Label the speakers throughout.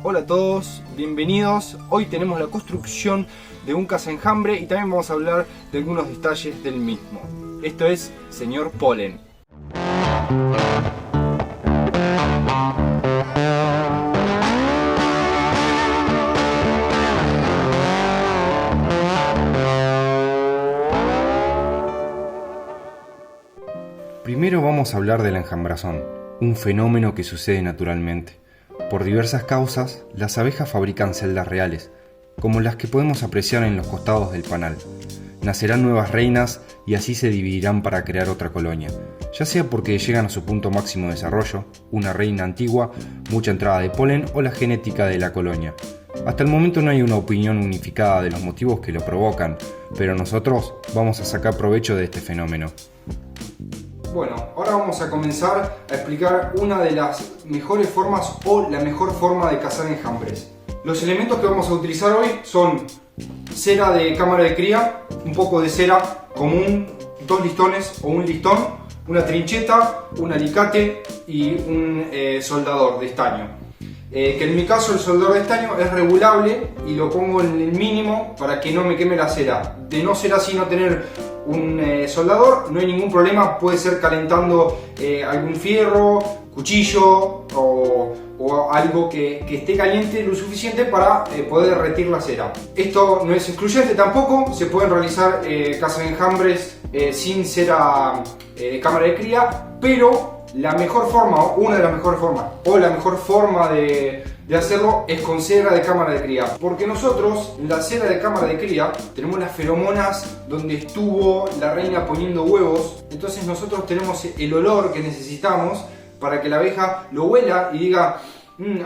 Speaker 1: Hola a todos, bienvenidos. Hoy tenemos la construcción de un cazaenjambre y también vamos a hablar de algunos detalles del mismo. Esto es Señor Polen. Primero vamos a hablar del enjambrazón, un fenómeno que sucede naturalmente. Por diversas causas, las abejas fabrican celdas reales, como las que podemos apreciar en los costados del panal. Nacerán nuevas reinas y así se dividirán para crear otra colonia, ya sea porque llegan a su punto máximo de desarrollo, una reina antigua, mucha entrada de polen o la genética de la colonia. Hasta el momento no hay una opinión unificada de los motivos que lo provocan, pero nosotros vamos a sacar provecho de este fenómeno. Bueno, ahora vamos a comenzar a explicar una de las mejores formas o la mejor forma de cazar enjambres. Los elementos que vamos a utilizar hoy son cera de cámara de cría, un poco de cera común, 2 listones o un listón, una trincheta, un alicate y un soldador de estaño. Que en mi caso el soldador de estaño es regulable y lo pongo en el mínimo para que no me queme la cera. De no ser así, no tener un soldador, no hay ningún problema, puede ser calentando algún fierro, cuchillo o algo que esté caliente lo suficiente para poder derretir la cera. Esto no es excluyente tampoco, se pueden realizar cazaenjambres sin cera de cámara de cría, pero la mejor forma, o una de las mejores formas, o la mejor forma de hacerlo es con cera de cámara de cría. Porque nosotros, en la cera de cámara de cría, tenemos las feromonas donde estuvo la reina poniendo huevos. Entonces nosotros tenemos el olor que necesitamos para que la abeja lo huela y diga: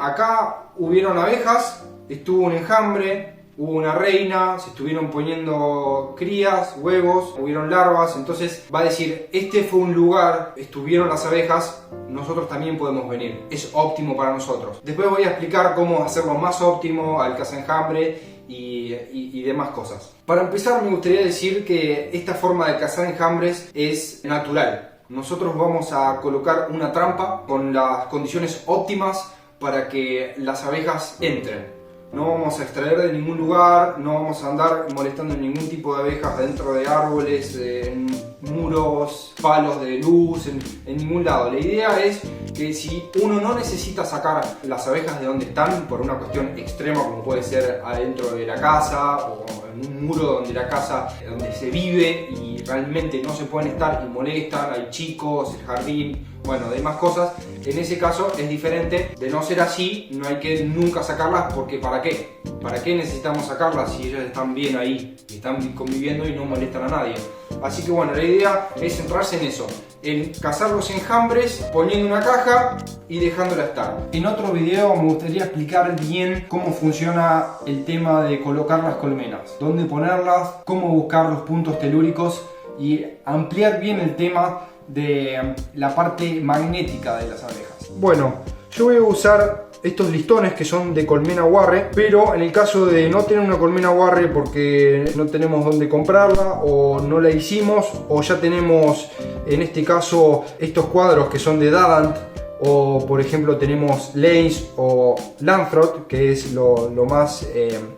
Speaker 1: acá hubieron abejas, estuvo un enjambre, hubo una reina, se estuvieron poniendo crías, huevos, hubieron larvas. Entonces va a decir: este fue un lugar, estuvieron las abejas, nosotros también podemos venir. Es óptimo para nosotros. Después voy a explicar cómo hacerlo más óptimo al cazaenjambre y demás cosas. Para empezar, me gustaría decir que esta forma de cazar enjambres es natural. Nosotros vamos a colocar una trampa con las condiciones óptimas para que las abejas entren. No vamos a extraer de ningún lugar, no vamos a andar molestando ningún tipo de abejas dentro de árboles, en muros, palos de luz, en ningún lado. La idea es que si uno no necesita sacar las abejas de donde están por una cuestión extrema, como puede ser adentro de la casa o en un muro donde la casa, donde se vive y realmente no se pueden estar y molestan, hay chicos, el jardín, bueno, demás cosas, en ese caso es diferente. De no ser así, no hay que nunca sacarlas, porque ¿para qué? ¿Para qué necesitamos sacarlas si ellas están bien ahí y están conviviendo y no molestan a nadie? Así que bueno, la idea es centrarse en eso, en cazar los enjambres poniendo una caja y dejándola estar. En otro video me gustaría explicar bien cómo funciona el tema de colocar las colmenas, dónde ponerlas, cómo buscar los puntos telúricos y ampliar bien el tema de la parte magnética de las abejas. Bueno, yo voy a usar estos listones que son de colmena Warre, pero en el caso de no tener una colmena Warre porque no tenemos dónde comprarla o no la hicimos, o ya tenemos en este caso estos cuadros que son de Dadant, o por ejemplo tenemos Lanes o Lanfrot, que es lo más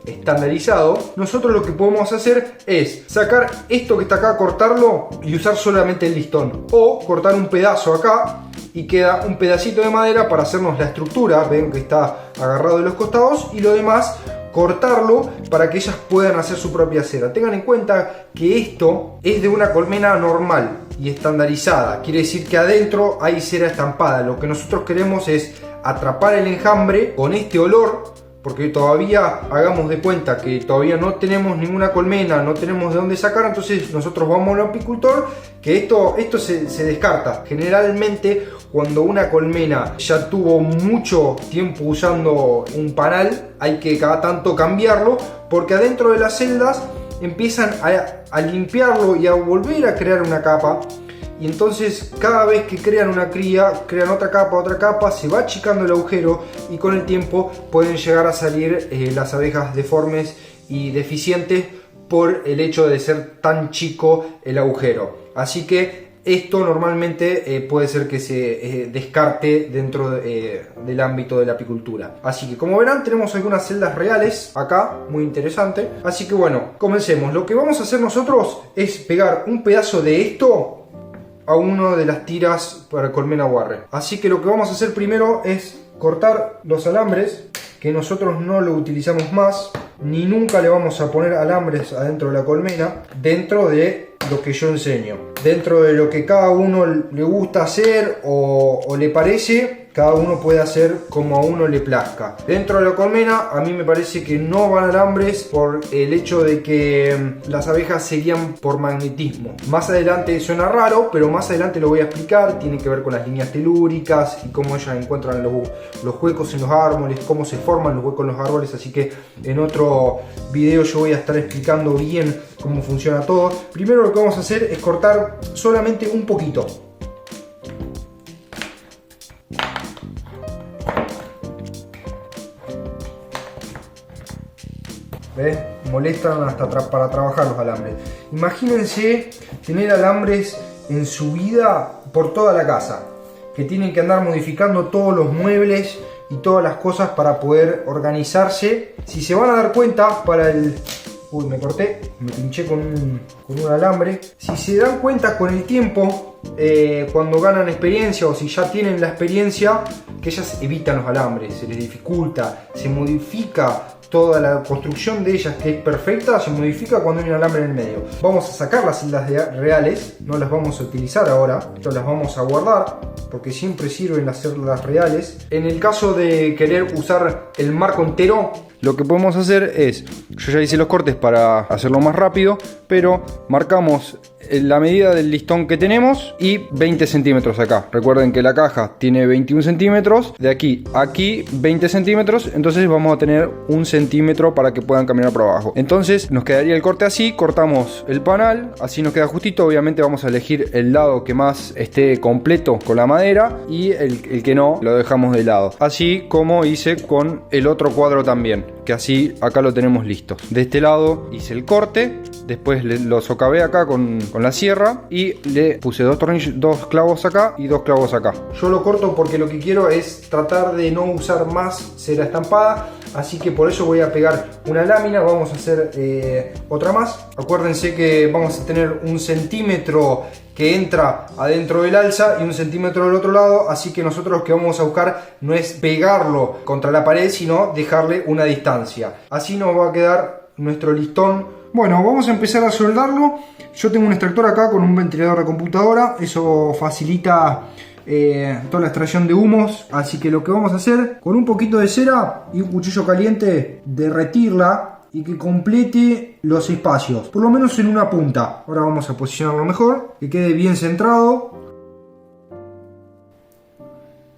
Speaker 1: estandarizado, nosotros lo que podemos hacer es sacar esto que está acá, cortarlo y usar solamente el listón, o cortar un pedazo acá y queda un pedacito de madera para hacernos la estructura. Ven que está agarrado de los costados, y lo demás cortarlo para que ellas puedan hacer su propia cera. Tengan en cuenta que esto es de una colmena normal y estandarizada, quiere decir que adentro hay cera estampada. Lo que nosotros queremos es atrapar el enjambre con este olor, porque todavía, hagamos de cuenta que todavía no tenemos ninguna colmena, no tenemos de dónde sacar. Entonces nosotros vamos al apicultor, que esto se descarta. Generalmente cuando una colmena ya tuvo mucho tiempo usando un panal, hay que cada tanto cambiarlo, porque adentro de las celdas empiezan a limpiarlo y a volver a crear una capa. Y entonces cada vez que crean una cría, crean otra capa, se va achicando el agujero y con el tiempo pueden llegar a salir las abejas deformes y deficientes por el hecho de ser tan chico el agujero. Así que
Speaker 2: esto normalmente puede ser que se descarte dentro del ámbito de la apicultura. Así que como verán tenemos algunas celdas reales acá, muy interesante. Así que bueno, comencemos. Lo que vamos a hacer nosotros es pegar un pedazo de esto a una de las tiras para colmena Warren. Así que lo que vamos a hacer primero es cortar los alambres, que nosotros no lo utilizamos más, ni nunca le vamos a poner alambres adentro de la colmena, dentro de lo que yo enseño, dentro de lo que cada uno le gusta hacer o le parece. Cada uno puede hacer como a uno le plazca. Dentro de la colmena a mí me parece que no van alambres por el hecho de que las abejas se guían por magnetismo. Más adelante suena raro, pero más adelante lo voy a explicar. Tiene que ver con las líneas telúricas y cómo ellas encuentran los huecos en los árboles, cómo se forman los huecos en los árboles. Así que en otro video yo voy a estar explicando bien cómo funciona todo. Primero lo que vamos a hacer es cortar solamente un poquito. ¿Ves? Molestan hasta para trabajar los alambres. Imagínense tener alambres en su vida por toda la casa, que tienen que andar modificando todos los muebles y todas las cosas para poder organizarse. Si se van a dar cuenta, para el... Uy, me corté, me pinché con un alambre. Si se dan cuenta con el tiempo, cuando ganan experiencia o si ya tienen la experiencia, que ellas evitan los alambres, se les dificulta, se modifica toda la construcción de ellas, que es perfecta, se modifica cuando hay un alambre en el medio. Vamos a sacar las celdas reales, no las vamos a utilizar ahora, estas las vamos a guardar porque siempre sirven las celdas reales. En el caso de querer usar el marco entero, lo que podemos hacer es, yo ya hice los cortes para hacerlo más rápido, pero marcamos la medida del listón que tenemos y 20 centímetros acá. Recuerden que la caja tiene 21 centímetros, de aquí a aquí 20 centímetros, entonces vamos a tener 1 centímetro para que puedan caminar por abajo. Entonces nos quedaría el corte así, cortamos el panal, así nos queda justito. Obviamente vamos a elegir el lado que más esté completo con la madera y el que no lo dejamos de lado. Así como hice con el otro cuadro también, que así acá lo tenemos listo. De este lado hice el corte, después lo socavé acá con la sierra y le puse dos clavos acá y 2 clavos acá. Yo lo corto porque lo que quiero es tratar de no usar más cera estampada, así que por eso voy a pegar una lámina. Vamos a hacer otra más. Acuérdense que vamos a tener 1 centímetro que entra adentro del alza y 1 centímetro del otro lado, así que nosotros lo que vamos a buscar no es pegarlo contra la pared, sino dejarle una distancia. Así nos va a quedar nuestro listón. Bueno, vamos a empezar a soldarlo. Yo tengo un extractor acá con un ventilador de computadora, eso facilita toda la extracción de humos. Así que lo que vamos a hacer, con un poquito de cera y un cuchillo caliente, derretirla y que complete los espacios, por lo menos en una punta. Ahora vamos a posicionarlo mejor, que quede bien centrado.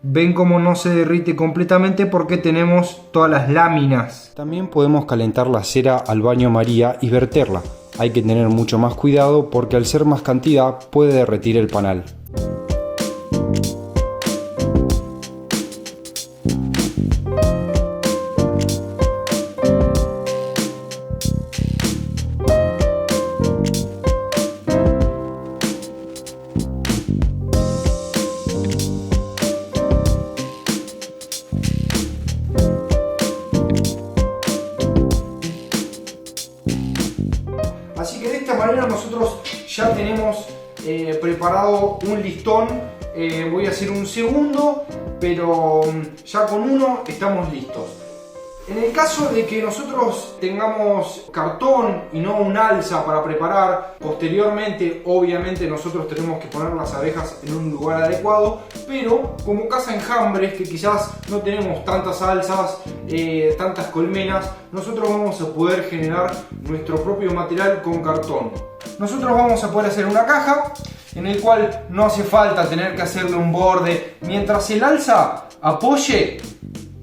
Speaker 2: Ven cómo no se derrite completamente porque tenemos todas las láminas.
Speaker 1: También podemos calentar la cera al baño María y verterla. Hay que tener mucho más cuidado porque al ser más cantidad puede derretir el panal.
Speaker 2: Así que de esta manera nosotros ya tenemos preparado un listón. Voy a hacer un segundo, pero ya con uno estamos listos. En el caso de que nosotros tengamos cartón y no un alza para preparar, posteriormente obviamente nosotros tenemos que poner las abejas en un lugar adecuado, pero como caza enjambres, que quizás no tenemos tantas alzas, tantas colmenas, nosotros vamos a poder generar nuestro propio material con cartón. Nosotros vamos a poder hacer una caja en el cual no hace falta tener que hacerle un borde. Mientras el alza apoye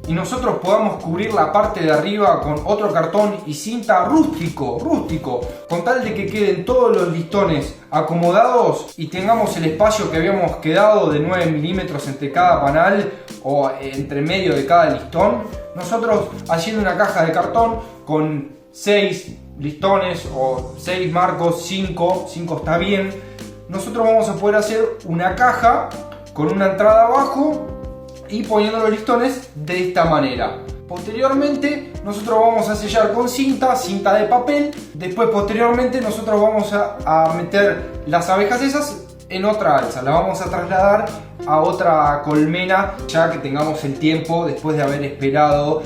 Speaker 2: y nosotros podamos cubrir la parte de arriba con otro cartón y cinta rústico, con tal de que queden todos los listones acomodados y tengamos el espacio que habíamos quedado de 9 milímetros entre cada panal o entre medio de cada listón. Nosotros haciendo una caja de cartón con 6 listones o 6 marcos, 5 está bien. nosotros vamos a poder hacer una caja con una entrada abajo y poniendo los listones de esta manera. Posteriormente nosotros vamos a sellar con cinta de papel. Después posteriormente nosotros vamos a meter las abejas esas en otra alza. Las vamos a trasladar a otra colmena ya que tengamos el tiempo. Después de haber esperado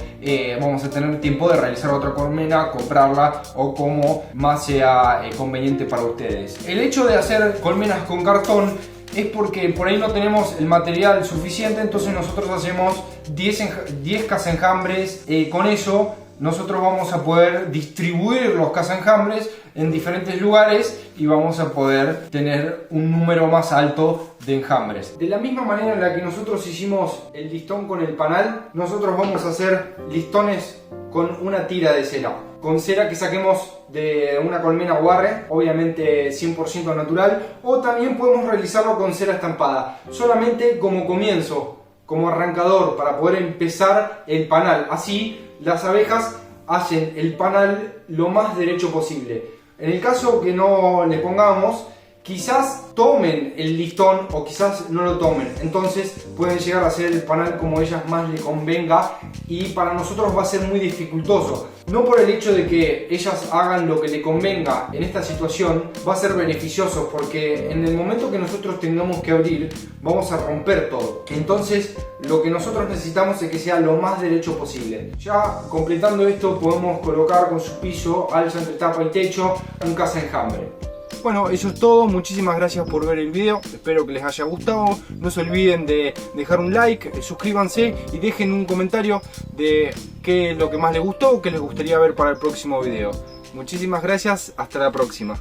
Speaker 2: vamos a tener tiempo de realizar otra colmena, comprarla o como más sea conveniente para ustedes. El hecho de hacer colmenas con cartón es porque por ahí no tenemos el material suficiente, entonces nosotros hacemos 10 cazaenjambres. Con eso nosotros vamos a poder distribuir los cazaenjambres en diferentes lugares y vamos a poder tener un número más alto de enjambres. De la misma manera en la que nosotros hicimos el listón con el panal, nosotros vamos a hacer listones con una tira de cera. Con cera que saquemos de una colmena Warren, obviamente 100% natural, o también podemos realizarlo con cera estampada, solamente como comienzo, como arrancador, para poder empezar el panal. Así las abejas hacen el panal lo más derecho posible. En el caso que no le pongamos, quizás tomen el listón o quizás no lo tomen, entonces pueden llegar a hacer el panal como a ellas más les convenga y para nosotros va a ser muy dificultoso. No por el hecho de que ellas hagan lo que le convenga en esta situación, va a ser beneficioso porque en el momento que nosotros tengamos que abrir vamos a romper todo. Entonces lo que nosotros necesitamos es que sea lo más derecho posible. Ya completando esto podemos colocar con su piso, alza entre tapa y techo, un cazaenjambre. Bueno, eso es todo. Muchísimas gracias por ver el video. Espero que les haya gustado. No se olviden de dejar un like, suscríbanse y dejen un comentario de qué es lo que más les gustó o qué les gustaría ver para el próximo video. Muchísimas gracias. Hasta la próxima.